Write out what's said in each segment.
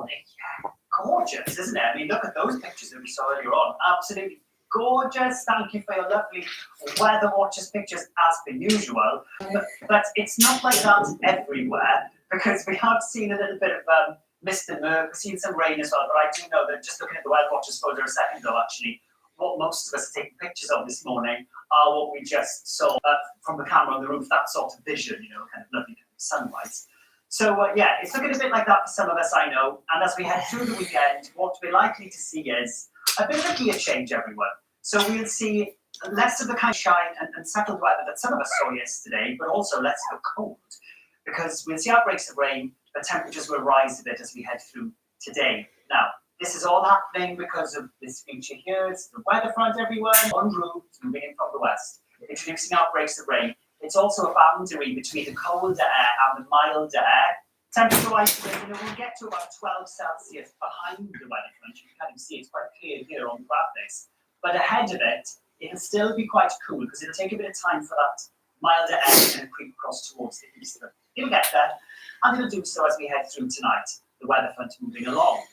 morning. Yeah, gorgeous, isn't it? I mean, look at those pictures that we saw earlier on. Absolutely gorgeous. Thank you for your lovely weather watchers pictures as per usual. But it's not like that everywhere, because we have seen a little bit of mist and murk. We've seen some rain as well, but I do know that just looking at the weather watchers folder a second ago, actually, what most of us are taking pictures of this morning are what we just saw from the camera on the roof, that sort of vision, you know, kind of lovely sunrise. So yeah, it's looking a bit like that for some of us, I know. And as we head through the weekend, what we're likely to see is a bit of a gear change, everyone. So we'll see less of the kind of shine and settled weather that some of us saw yesterday, but also less of the cold, because we'll see outbreaks of rain, but temperatures will rise a bit as we head through today. Now, this is all happening because of this feature here. It's the weather front, everyone, en route, moving in from the west, introducing outbreaks of rain. It's also a boundary between the colder air and the milder air. Temperature-wise, we'll get to about 12 Celsius behind the weather front. You can kind of see it's quite clear here on the graphics. But ahead of it, it'll still be quite cool because it'll take a bit of time for that milder air to creep across towards the east. It'll get there, and it'll do so as we head through tonight, the weather front moving along.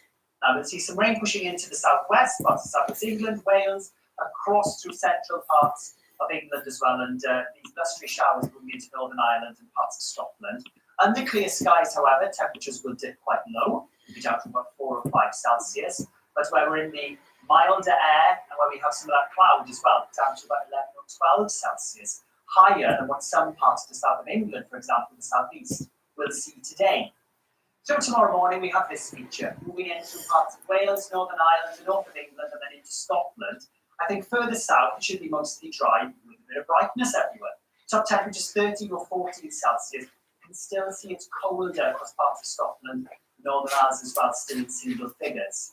Now we'll see some rain pushing into the southwest, parts of southwest England, Wales, across through central parts of England as well, and these blustery showers moving into Northern Ireland and parts of Scotland. Under clear skies, however, temperatures will dip quite low, be down to about 4 or 5 Celsius, but where we're in the milder air and where we have some of that cloud as well, down to about 11 or 12 Celsius, higher than what some parts of the south of England, for example, the southeast, will see today. So tomorrow morning we have this feature, moving in through parts of Wales, Northern Ireland, the north of England, and then into Scotland. I think further south it should be mostly dry with a bit of brightness everywhere. Top temperatures 13 or 14 Celsius. You can still see it's colder across parts of Scotland, Northern Ireland as well, still in single figures.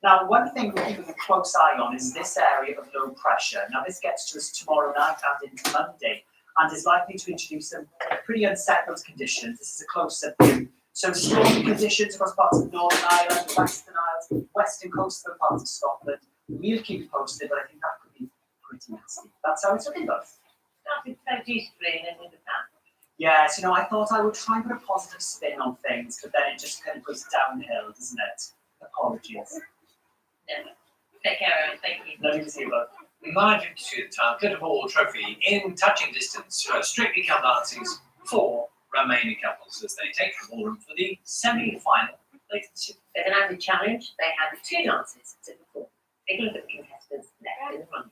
Now, one thing we're keeping a close eye on is this area of low pressure. Now, this gets to us tomorrow night and into Monday, and is likely to introduce some pretty unsettled conditions. This is a close-up view. So stormy conditions across parts of Northern Ireland, Western Ireland, western coastal parts of Scotland. We'll keep you posted, but I think that could be pretty nasty. That's how it's looking, though. Started so beautifully and ended with that. Yes, you know, I thought I would try and put a positive spin on things, but then it just kind of goes downhill, doesn't it? Apologies. No. Take care, Aaron. Thank you. Lovely to see you both. 9:52 at the time. Clitterbull Hall Trophy in touching distance. Strictly Couple Dances for Romanian couples as they take the ballroom for the semi-final later this year. With an added challenge, they had 2 dances to perform. Take a look at the contestants left in the front.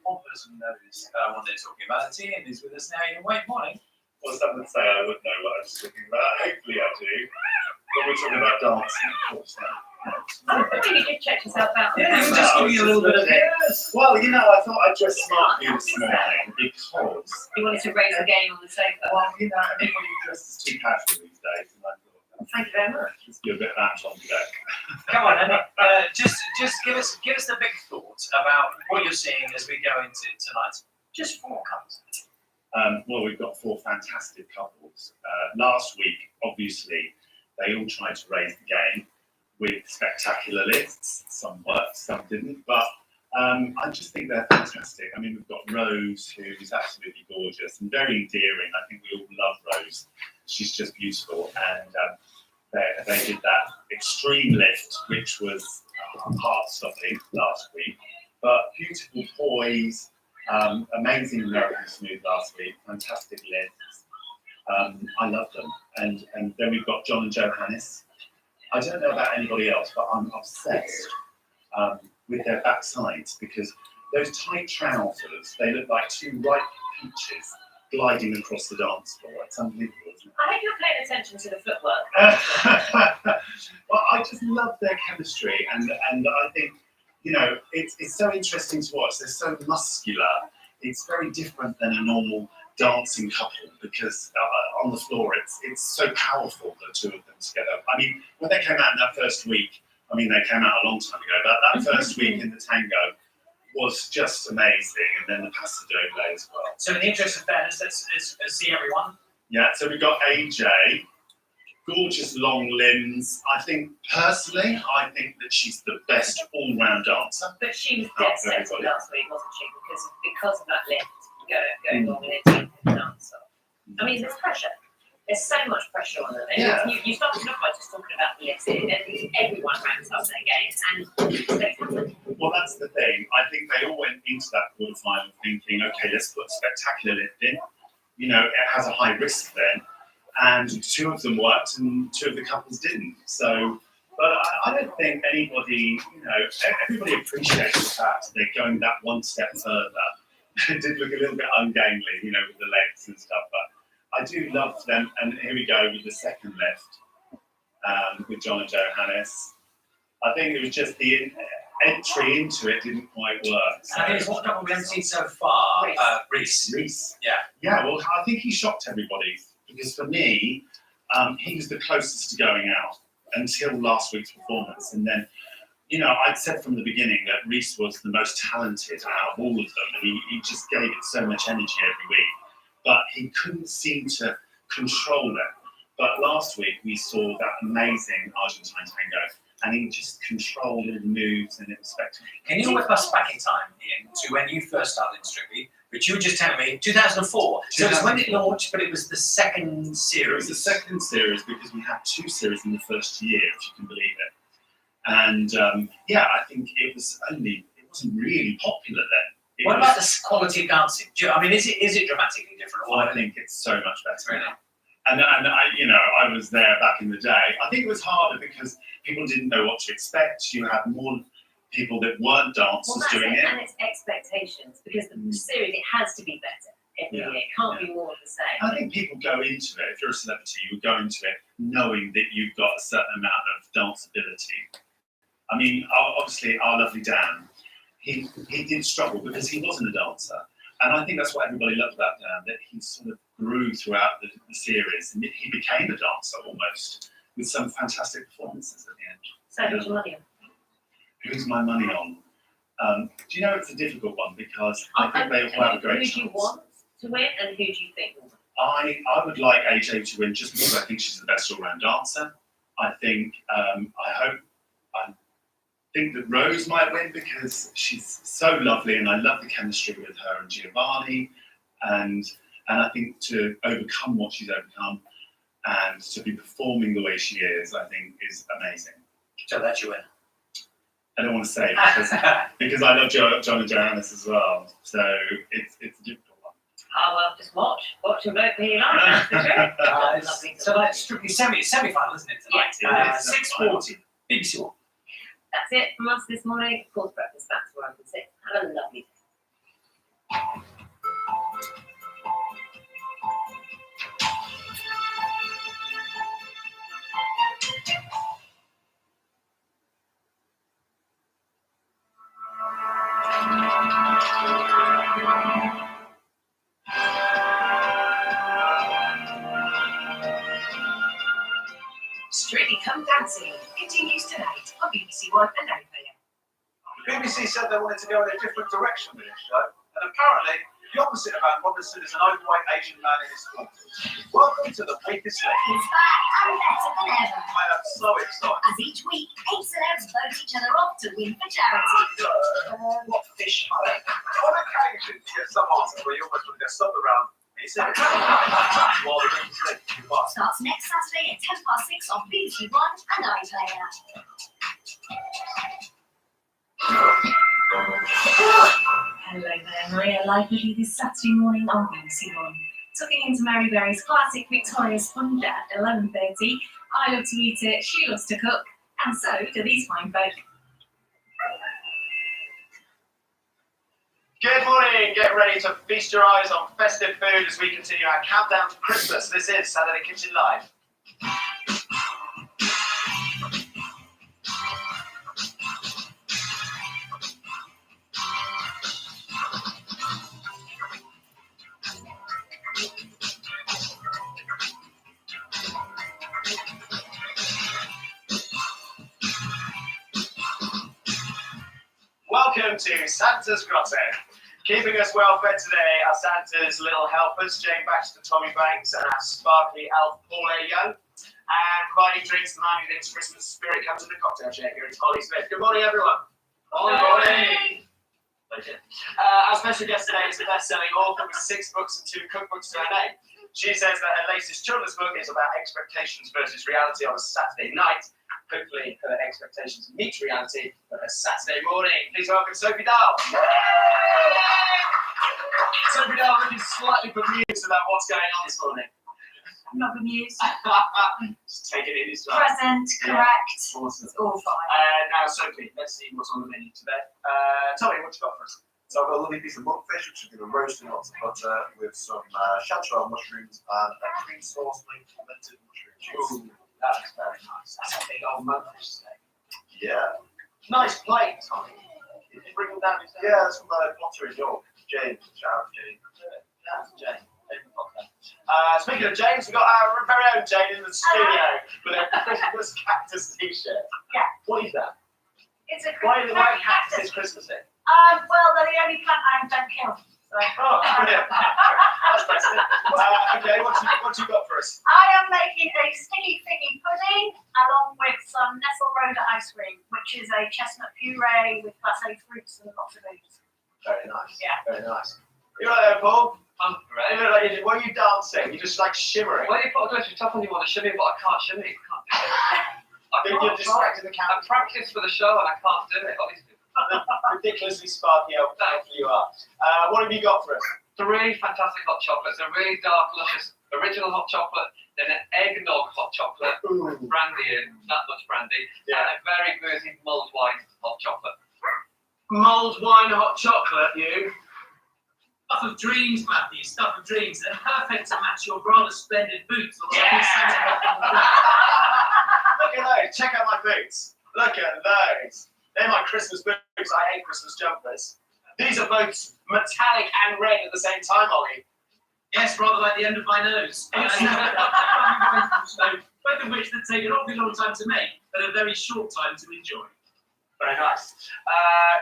One person knows what they're talking about. Ian is with us now. Ian, wait, morning. Well, some would say I would know what I was talking about. Hopefully I do. But we're talking about dancing, of course, now. I think you did check yourself out. Yeah, just give you a little bit of Well, you know, I thought I'd dress smartly this morning because... You wanted to raise the game on the sofa. Well, you know, everybody dresses too casual these days, and I thought, Thank you very much. let's do a bit of that on today. Come on, Andy. Just give us the big thought about what you're seeing as we go into tonight. Just 4 couples. Well, we've got 4 fantastic couples. Last week, obviously, they all tried to raise the game with spectacular lists. Some worked, some didn't, but I just think they're fantastic. I mean, we've got Rose, who is absolutely gorgeous and very endearing. I think we all love Rose. She's just beautiful, and they did that extreme lift, which was heart-stopping last week, but beautiful poise, Amazing American Smooth last week, fantastic lifts. I love them. And then we've got John and Johannes. I don't know about anybody else, but I'm obsessed with their backsides because those tight trousers, they look like two ripe peaches gliding across the dance floor. It's unbelievable, isn't it? I hope you're paying attention to the footwork. Well, I just love their chemistry, and I think, you know, it's so interesting to watch. They're so muscular. It's very different than a normal dancing couple because on the floor it's so powerful, the two of them together. I mean, when they came out in that first week, I mean, they came out a long time ago, but that first week in the tango was just amazing, and then the Paso Doble as well. So in the interest of fairness, let's see everyone. Yeah, so we've got AJ, gorgeous long limbs. I think, personally, I think that she's the best all-round dancer. But she was Out of devastated everybody. last week, wasn't she? Because of that lift going on in her team dance. I mean, there's pressure. There's so much pressure on them. And Yeah. you started off by just talking about the lifts. Everyone ramps up their games, and they haven't. Well, that's the thing. I think they all went into that quarterfinal thinking, okay, let's put spectacular lift in. You know, it has a high risk then. And two of them worked and two of the couples didn't. So, but I don't think anybody, you know, everybody appreciates the fact they're going that one step further. It did look a little bit ungainly, you know, with the legs and stuff, but I do love them. And here we go with the second lift with John and Johannes. I think it was just the entry into it didn't quite work. So. And I think it's what couple we haven't seen so far. Reece. Reece. Yeah, well, I think he shocked everybody because for me, he was the closest to going out until last week's performance. And then, you know, I'd said from the beginning that Reece was the most talented out of all of them, and he just gave it so much energy every week. But he couldn't seem to control it. But last week we saw that amazing Argentine tango, and he just controlled all the moves, and it was spectacular. Can you whip us back in time, Ian, to when you first started in Strictly? But you were just telling me 2004. So it was when it launched, but it was the second It was series. the second series because we had two series in the first year, if you can believe it. And yeah, I think it wasn't really popular then. What about the quality of dancing? I mean, is it dramatically different? Well, I think it's so much better now. And I, you know, I was there back in the day. I think it was harder because people didn't know what to expect. You had more people that weren't dancers doing it. And it's expectations, because the series, it has to be better every year. It can't be more of the same. I think people go into it, if you're a celebrity, you go into it knowing that you've got a certain amount of danceability. I mean, obviously, our lovely Dan, he did struggle because he wasn't a dancer. And I think that's what everybody loved about Dan, that he sort of grew throughout the series, and he became a dancer almost, with some fantastic performances at the end. So who's your money on? Who's my money on? Do you know, it's a difficult one because I think they all have a great chance. Who do you want to win, and who do you think will win? I would like AJ to win just because I think she's the best all-round dancer. I think, I think that Rose might win because she's so lovely, and I love the chemistry with her and Giovanni, and I think to overcome what she's overcome and to be performing the way she is, I think is amazing. So that's your win. I don't want to say because I love John and Johannes as well, so it's a difficult one. Oh well, just watch and vote for who you like. That's for sure. So that's Strictly semi-final, isn't it, tonight? Yes, 6:40, BBC One. That's it from us this morning. Of course, breakfast, that's where I can sit. Have a lovely day. Strictly Come Dancing continues tonight on BBC One and iPlayer. The BBC said they wanted to go in a different direction with this show, and apparently the opposite of Van Robinson is an overweight Asian man in his 40s. Welcome to the weakest link. It's back and better than ever. I am so excited. As each week, 8 celebs vote each other off to win for charity. What fish are they? On occasion, you get some answers where you almost want to go stop around. He said, while the ring's lit, you must. Starts next Saturday at 6:10 on BBC One and iPlayer. Hello there, Maria. Live with you this Saturday morning on BBC One. Tucking into Mary Berry's classic Victoria sponge at 11:30. I love to eat it, she loves to cook, and so do these fine folk. Good morning. Get ready to feast your eyes on festive food as we continue our countdown to Christmas. This is Saturday Kitchen Live. Welcome to Santa's Grotto. Keeping us well fed today are Santa's little helpers, Jane Baxter, Tommy Banks, and our sparkly elf, Paul A. Young. And providing drinks, the man who thinks Christmas spirit comes in the cocktail shaker. It's Holly Smith. Good morning, everyone. Good morning. Our special guest today is a best-selling author with 6 books and 2 cookbooks to her name. She says that her latest children's book is about expectations versus reality on a Saturday night. Hopefully, her expectations meet reality for her Saturday morning. Please welcome Sophie Dahl. Sophie Dahl looking slightly bemused about what's going on this morning. I'm not bemused. Just take it in this way. Present, correct. Awesome. It's all fine. Now, Sophie, let's see what's on the menu today. Tommy, what you got for us? So I've got a lovely piece of monkfish, which I'm going to roast in lots of butter with some chanterelle mushrooms and a cream sauce made fermented mushroom cheese. Ooh, that's very nice. That's a big old monkfish steak. Yeah. Nice plate, Tommy. Did you bring them down yourself? Yeah, that's from my potter in York. James, shout out to James. That's Jane. Speaking of James, we've got our very own Jane in the studio with a Christmas cactus t-shirt. Yeah. What is that? It's a Why Christmas cactus is Christmassy? Well, they're the only plant I don't kill. So. Oh, brilliant. That's fascinating. Okay, what you got for us? I am making a sticky figgy pudding along with some Nestle Rhoda ice cream, which is a chestnut puree with glacé fruits and lots of veggies. Very nice. Yeah. Very nice. You right there, Paul? I'm You great. look like why are you dancing? You're just like shimmering. Well, you put a glitter top on, you want to shimmy, but I can't shimmy. I can't do it. I You're can't. distracting the I camera. practiced for the show and I can't do it, honestly. Ridiculously sparky elf you are. What have you got for us? 3 fantastic hot chocolates, a really dark, luscious original hot chocolate, then an eggnog hot chocolate, Ooh. brandy in, not much brandy, Yeah. and a very boozy mulled wine hot chocolate. Mulled wine hot chocolate, you. Stuff of dreams, Matthew, stuff of dreams. They're perfect to match your rather splendid boots. Yeah. Look at those. Check out my boots. Look at those. They're my Christmas boots. I hate Christmas jumpers. These are both metallic and red at the same time, Ollie. Yes, rather like the end of my nose. Both of which that take an awfully long time to make, but a very short time to enjoy. Very nice.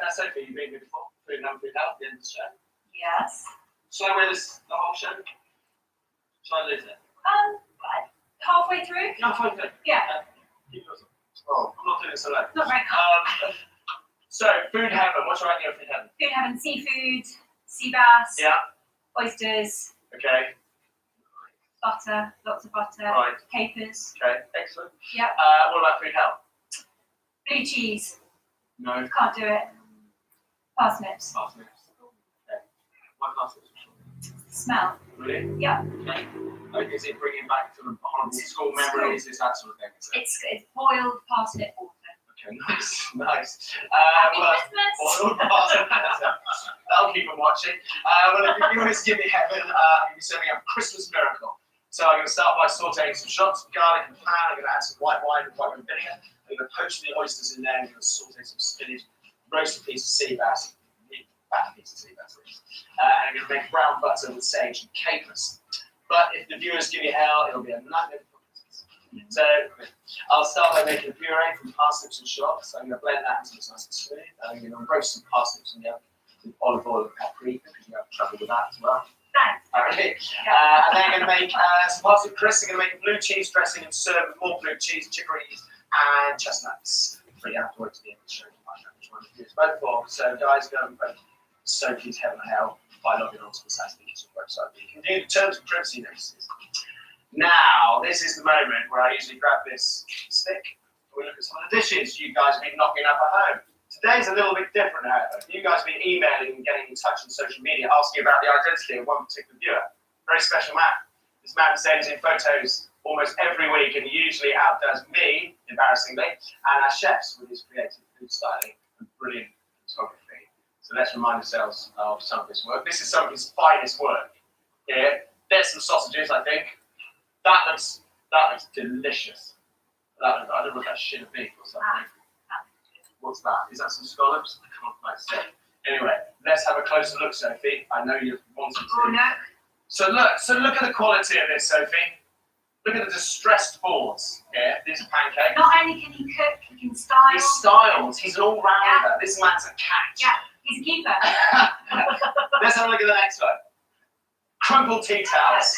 Now, Sophie, you've been here before. Food and food out at the end of the show. Yes. Shall I wear this the whole show? Shall I lose it? Halfway through? No, fine, good. Yeah. Keep yours on. Oh, I'm not doing this alone. Not very cold. So, food heaven. What's right here, food heaven? Food having seafood, sea bass, Yeah. oysters, Okay. butter, lots of butter, Right. capers, Okay. Excellent. Yep. What about food hell? blue cheese. No. Can't do it. Parsnips. Parsnips. Okay. Why parsnips? Smell. Really? Yeah. Okay. Is it bringing back sort of horrible school memories? Is that sort of thing? Is it? It's boiled parsnip water. Okay. Nice. Nice. Happy Well, Christmas. boiled parsnip. That'll keep them watching. Well, if you want to give me heaven, I'm going to be serving up a Christmas miracle. So I'm going to start by sauteing some shots of garlic in the pan. I'm going to add some white wine and white wine vinegar. I'm going to poach the oysters in there. I'm going to saute some spinach, roast a piece of sea bass, fat piece of sea bass, and I'm going to make brown butter with sage and capers. But if the viewers give me hell, it'll be a nightmare for Christmas. So I'll start by making a puree from parsnips and shallots. I'm going to blend that until it's nice and smooth. And I'm going to roast some parsnips in the oven with olive oil and paprika, because you have trouble with that as well. Thanks. Apparently. And then I'm going to make some parsnip crisps. I'm going to make a blue cheese dressing and serve with more blue cheese, chicories, and chestnuts. So you have to wait to the end of the show to find out which one to use both for. So guys, go and vote Sophie's Heaven or Hell by logging on to the Saturday Kitchen website. You can do the terms of privacy notices. Now, this is the moment where I usually grab this stick and we look at some of the dishes you guys have been knocking up at home. Today's a little bit different, however. You guys have been emailing and getting in touch on social media asking about the identity of one particular viewer. Very special man. This man sends in photos almost every week and usually outdoes me, embarrassingly, and our chefs with his creative food styling and brilliant photography. So let's remind ourselves of some of his work. This is some of his finest work here. There's some sausages, I think. That looks delicious. I don't know what that shit of beef or something. What's that? Is that some scallops? I can't quite say. Anyway, let's have a closer look, Sophie. I know you've wanted to. Oh, no. So look at the quality of this, Sophie. Look at the distressed boards here. These are pancakes. Not only can he cook, he can style. His styles. He's an all-rounder. This man's a cat. Yeah, he's a keeper. Let's have a look at the next one. Crumpled tea towels.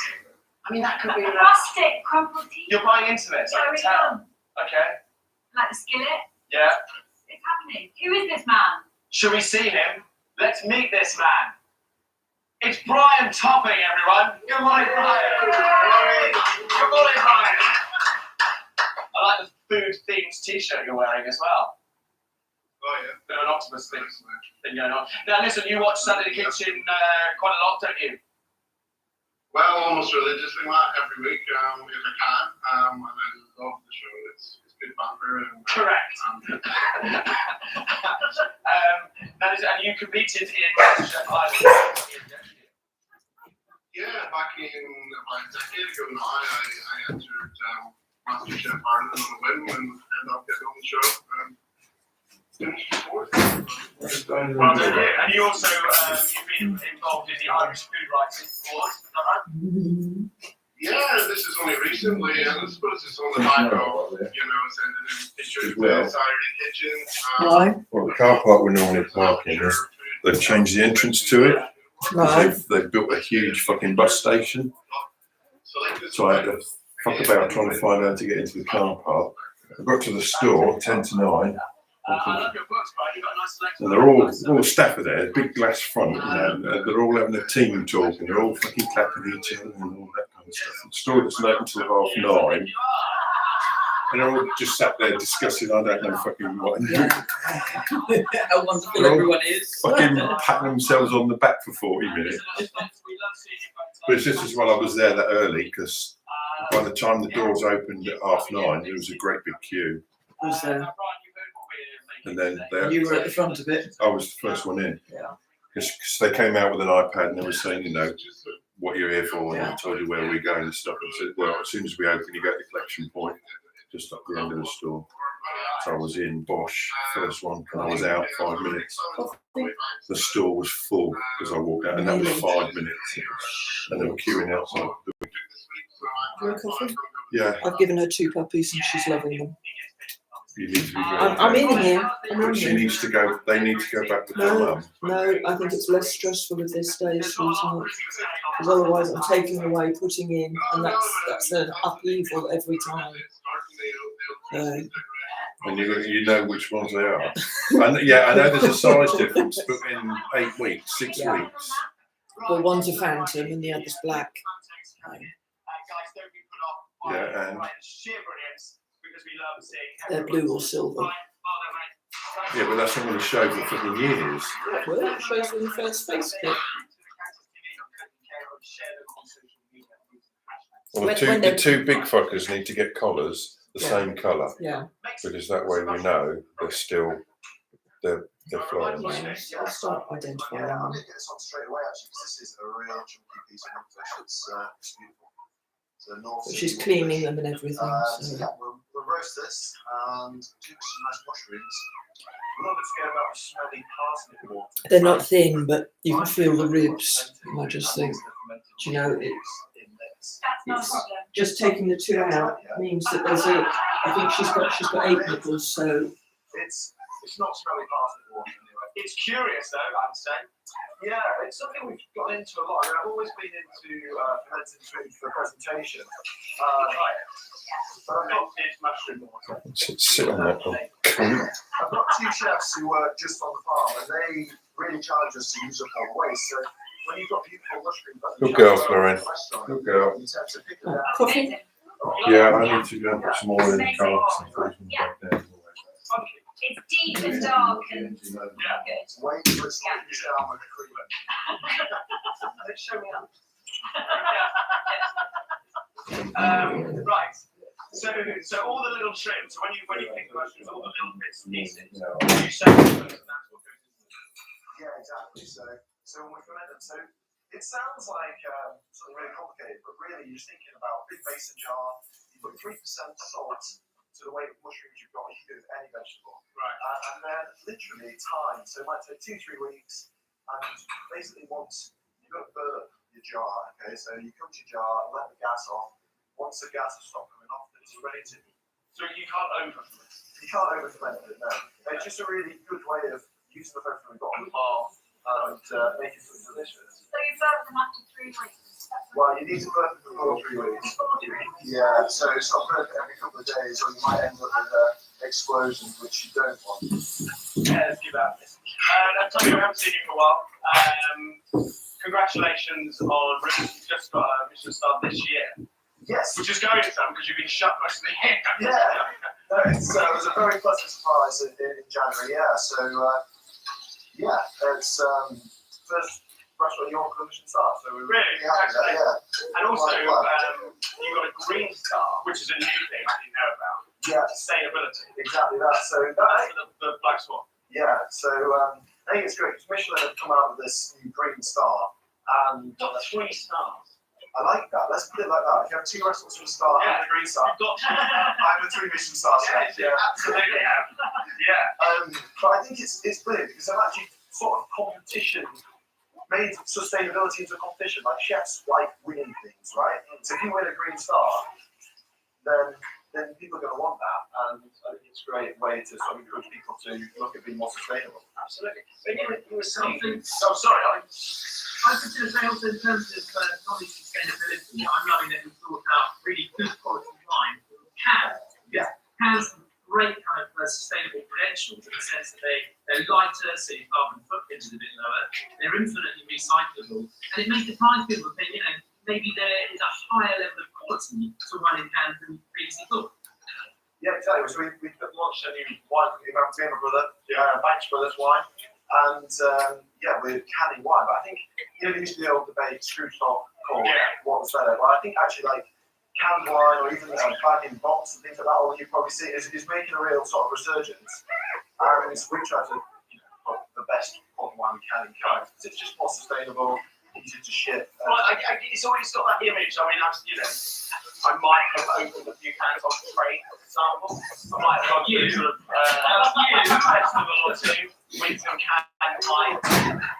I mean, that could be. Rustic crumpled tea. You're buying into this, I can tell. Okay. Like the skillet. Yeah. It's happening. Who is this man? Should we see him? Let's meet this man. It's Brian Topping, everyone. Good morning, Brian. Good morning, Brian. I like the food-themed t-shirt you're wearing as well. Oh, yeah. Bit of an octopus thing going on. Now, listen, you watch Sunday in the Kitchen quite a lot, don't you? Well, almost religiously, Matt, every week, if I can. And I love the show. It's good banter. And, Correct. Now, listen, and you competed in Chef Island. Yeah, back in about a decade ago now, I entered MasterChef Ireland on a whim and ended up getting on the show. Finished fourth. Well done, you. And you also you've been involved in the Irish Food Writing Award, is that right? Yeah, this is only recently, and I suppose it's on the back of, sending in pictures of the Saturday Kitchen. Why? Well, the car park we normally park in, they've changed the entrance to it. Right. They've built a huge fucking bus station. So I had to fuck about trying to find out how to get into the car park. I got to the store, 10 to 9. I love your books, Brian. You've got a nice selection. And they're all staff are there, big glass front, and they're all having a team talk, and they're all fucking clapping each other and all that kind of stuff. The store doesn't open until 9:30, and they're all just sat there discussing, I don't know fucking what. How wonderful They're all everyone is. fucking patting themselves on the back for 40 minutes. But it's just as well I was there that early, because by the time the doors opened at 9:30, there was a great big queue. Was there? And then You were at the front of it. I was the first one in. Yeah. Because they came out with an iPad and they were saying, what you're here for, and I told you where we're going and stuff. And said, well, as soon as we open, you go to the collection point, just up the end of the store. So I was in, Bosch, first one, and I was out 5 minutes. The store was full as I walked out, and that was 5 minutes. And they were queuing outside. For a coffee? Yeah, I've given her 2 puppies and she's loving them. you need to be very I'm in here. But she needs to go, they need to go back with their No, mum. no, I think it's less stressful at this stage, sweetheart. Because otherwise I'm taking away, putting in, and that's an upheaval every time. And you know which ones they are. And yeah, I know there's a size difference, but in 8 weeks, 6 Yeah. weeks. Well, one's a phantom and the other's black. Yeah, and They're blue or silver. yeah, but that's not going to show for fucking years. Well, it shows in the first face clip. Well, When the two big fuckers need to get collars the same colour, Yeah. because that way we know they're flying. Yes, I'll start identifying Yeah, I'm them. going to get this on straight away actually, because this is a real chunky piece of fish. It's beautiful. So North But Sea she's Woodfish. cleaning them and everything. So So. yeah, we'll roast this and do some nice mushrooms. A little bit scared about the smelly parsnip water. They're not thin, but you can feel the ribs. And I just think, do you know, That's not a it's problem. just taking the 2 out means that there's I think she's got 8 nipples, so It's not smelly parsnip water anyway. It's curious though, I'd say. Yeah, it's something we've got into a lot. I mean, I've always been into fermented food for presentation. But I've got mushroom water. Sit on that one. I've got 2 chefs who work just on the farm, and they really challenge us to use up all the waste. So when you've got beautiful mushrooms, Good girl, Florin. Good girl. you tend to pick them out. coffee. Yeah, I need to go and put some more in the car. Yeah. It's deep and dark and Yeah. good. Wait till it's like you down with cream. Show me up. Right. So all the little trims. So when you pick the mushrooms, all the little bits and pieces, you separate them, and that's what goes into them. Yeah, exactly. So when we ferment them, so it sounds like something really complicated, but really you're just thinking about a big mason jar. You put 3% salt to the weight of mushrooms you've got, you can do with any vegetable. Right. And then literally time. So it might take 2-3 weeks. And basically once you've got to burn your jar, okay? So you come to your jar, let the gas off. Once the gas has stopped coming off, then it's ready to. So you can't over-ferment. You can't over ferment it, no. It's just a really good way of using the everything we've got on the bar and making it delicious. So you burn them after 3 weeks. Well, you need to burn it for 3 weeks. Yeah, so it's not perfect every couple of days, or you might end up with explosions, which you don't want. Yeah, let's give that a listen. Tommy, we haven't seen you for a while. Congratulations on you've just got a Michelin star this year. Yes. Which is going some because you've been shut most of the year. Yeah. No, it was a very pleasant surprise in January. Yeah. So it's first restaurant in York with a Michelin star. So we're Really? happy with that. Yeah. And also, Right, right. you got a green star, which is a new thing I didn't know about. Yeah. Sustainability. Exactly that. So That's the Black Swan. yeah. So I think it's great. Michelin have come out with this new green star, and Got 3 stars. I like that. Let's put it like that. If you have 2 restaurants with a star and a green star, You've got I have a 3 Michelin stars. yeah, absolutely have. Yeah. But I think it's brilliant because they've actually sort of competition made sustainability into a competition. Like chefs like winning things, right? So if you win a green star, then people are going to want that, and I think it's a great way to sort of encourage people to look at being more sustainable. Absolutely. But you were saying. Something- Oh, sorry. I was just going to say also in terms of knowledge sustainability, I'm loving that we've thought out really good quality wine. Has great kind of sustainable credentials in the sense that they're lighter, so your carbon footprint is a bit lower. They're infinitely recyclable, and it may surprise people that maybe there is a higher level of quality to wine in can than previously thought. Yeah, exactly. So we launched a new wine company, me and my brother, Banks Brothers Wine, and we're canning wine. But I think there used to be the old debate, screw top, cork, what was better. But I think actually like canned wine or even bag in box and things like that, all you probably see is making a real sort of resurgence. And we try to put the best quality wine we can in cans. It's just more sustainable, easier to ship. Well, it's always got that image. I mean, I might have opened a few cans on the train, for example. I might have gone to a festival or two with some canned wine,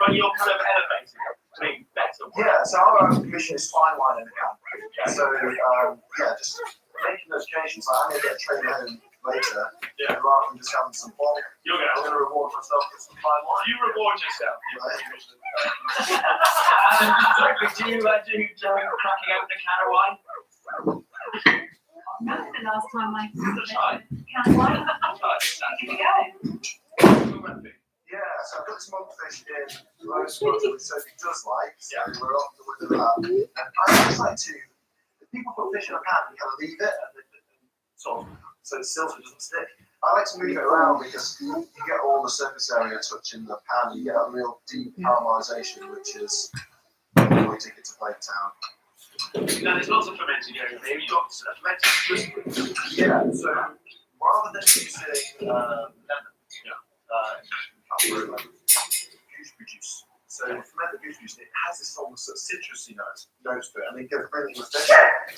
but you're kind of elevating it to be better. Yeah, so our mission is fine wine in a can. So just making those occasions. Like I'm gonna get a train home later, rather than just having some bottle. I'm gonna reward myself with some fine wine. You reward yourself. Do you cracking open a can of wine? I remember the last time I can of wine. Here we go. Yeah, so I've got this monkfish in roast water, which Sophie does like, so we're off with that. And I just like to, if people put fish in a pan, you kind of leave it and sort of, so it still doesn't stick. I like to move it around because you get all the surface area touching the pan, you get a real deep caramelisation, which is really take it to Plate Town. Now, there's lots of fermenting over here. You've got fermented crisp. Yeah, so rather than using lemon, gooseberry juice. So fermented gooseberry juice, it has this almost sort of citrusy notes to it, and they get brilliant with fish.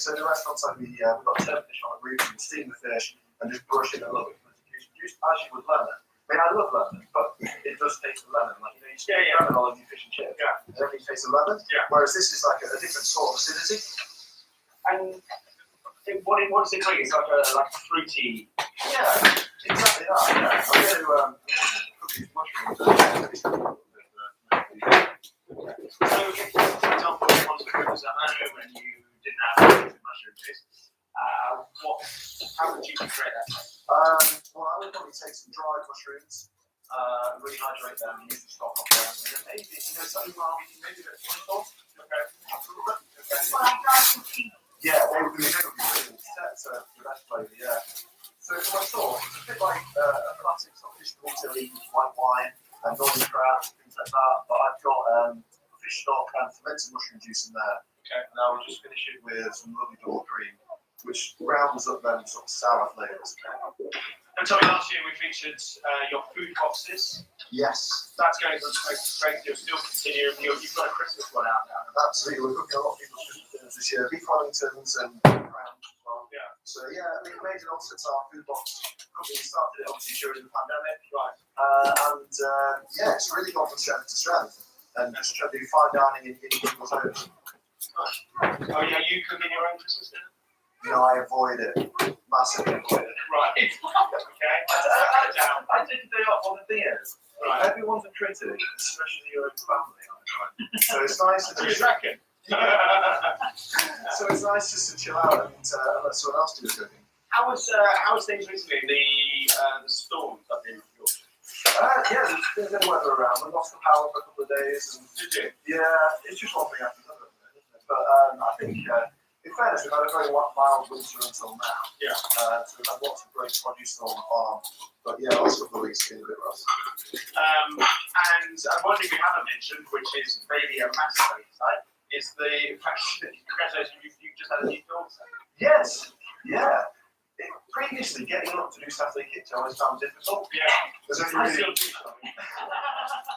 So in the restaurants, like we've got turned fish on a roof, and steam the fish, and just brush it a little bit with gooseberry juice, as you would lemon. I mean, I love lemon, but it does taste of lemon. Like, you squeeze lemon all over your fish and chips, and everything tastes of lemon. Whereas this is like a different sort of acidity. And what does it bring? It's like a fruity. Yeah, exactly that. Yeah, I'm going to cook these mushrooms. So, for example, you wanted to cook this at home and you didn't have mushroom juice, how would you create that? Well, I would probably take some dried mushrooms, really hydrate them, use the stock off them, and then maybe, something maybe a bit of soy sauce. Okay. Well, I dried some tea. Yeah, they would be brilliant. That's the best flavour, yeah. So for my sauce, it's a bit like a classic sort of fish fermented mushroom juice in there. Okay. And I will just finish it with some lovely double cream, which rounds up them sort of sour flavours. And tell me, last year we featured your food boxes. Yes, That's going to great. You're still continuing. You've got a Christmas one out now. absolutely. We're cooking a lot of people's Christmas dinners this year. Beef Wellingtons and crowns as well. Yeah. So yeah, we've made an offset to our food box cooking. We started it obviously during the pandemic. Right. Yeah, it's really gone from strength to strength. And just trying to do fine dining in people's homes. Oh yeah, you cooking your own Christmas dinner? No, I avoid it. Massively avoid it. Right. Okay. I take a day off. What the thing is, Right. everyone's a critic, especially your own family. So it's nice to What do you just, reckon? so it's nice just to chill out and let someone else do the cooking. How was things recently? The storms up in Yorkshire. Yeah, there's been weather around. We lost the power for a couple of days. And Did you? yeah, it's just one thing after another, isn't it? But I think, in fairness, we've had a very mild winter until now. Yeah. So we've had lots of great produce on the farm. But yeah, last couple of weeks have been a bit rough. And one thing we haven't mentioned, which is maybe a massive insight, is the fact that congratulations, you've just had a new daughter. Yes, yeah. Previously, getting up to do Saturday Kitchen I always found difficult. Yeah. There's only I really, still do something.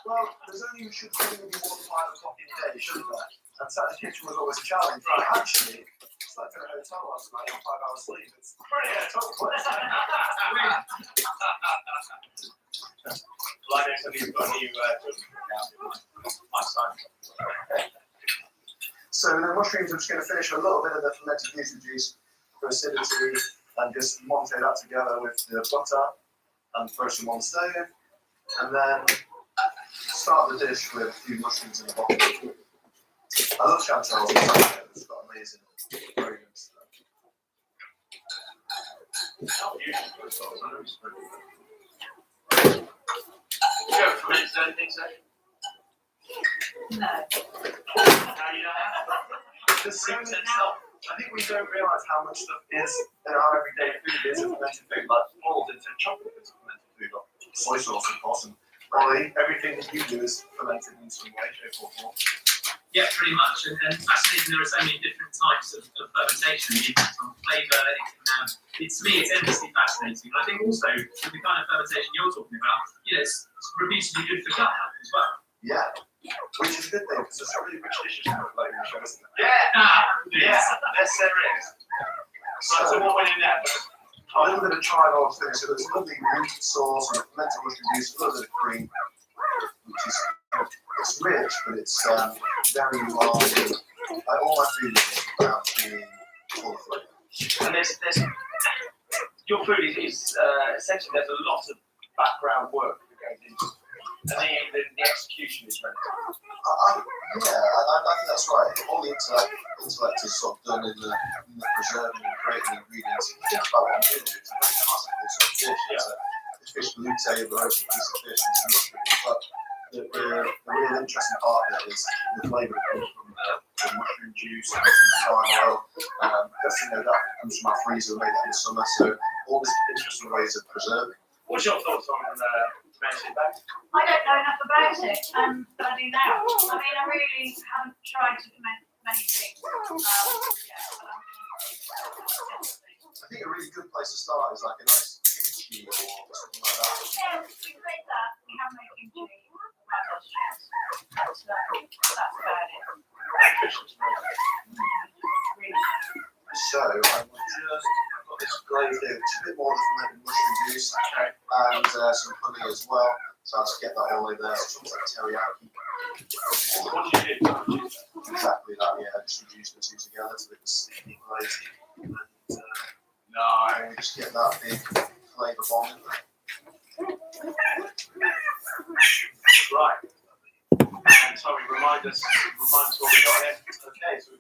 well, there's only should only be 1 5 o'clock in the day, shouldn't there? And Saturday Kitchen was always a challenge. Right. But actually, it's like in a hotel last night on 5 hours sleep. It's pretty total pleasure. Well, I know some of you've got new my son. So the mushrooms, I'm just going to finish with a little bit of the fermented mushroom juice for acidity, and just monte that together with the butter and throw some on the stove, and then start the dish with a few mushrooms in the bottom. I love chanterelles. It's got amazing fragrance. How beautiful it was. I know it's very good. You go for minutes, anything, say? No. Now you know how. There's so many now. I think we don't realise how much stuff is in our everyday food is a fermented food, like mould into chocolate is a fermented food, or soy sauce, of course, and Ollie, everything that you do is fermented in some way, shape or form. Yeah, pretty much. And fascinating, there are so many different types of fermentation. The impact on flavour, it can have. To me, it's endlessly fascinating. I think also with the kind of fermentation you're talking about, it's repeatedly good for gut health as well. Yeah, which is a good thing because there's some really rich dishes now at the show, isn't there? Yeah. Yes, there is. So what went in there? A little bit of trial thing, so there's a lovely root sauce and a fermented mushroom juice, a little bit of cream, which is it's rich, but it's very mild. All my food is about being full of flavour. And there's your food is essentially there's a lot of background work that goes into it. And the execution is ready. I think that's right. All the intellect is sort of done in the preserving and creating ingredients. If you think about what I'm doing, it's a very classical sort of dish. It's a fish velouté, a roasted piece of fish and some mushrooms. But the real interesting part of it is the flavour that comes from the mushroom juice, and the thyme oil. That comes from our freezer, made that in the summer. So all these interesting ways of preserving. What's your thoughts on fermented bags? I don't know enough about it, but I do now. I mean, I really haven't tried to ferment many things. I think a really good place to start is like a nice kimchi or something like that. Yeah, we made that. We have made kimchi. That's about it. So I've got this glaze here, which is a bit more of the fermented mushroom juice, and some honey as well. So I'll just get that all in there. It's almost like teriyaki. What do you do? Exactly that, yeah. Just reduce the two together so it's sticky glaze. And we just get that big flavour bomb in there. Right. And sorry, remind us what we got here. Okay, so we've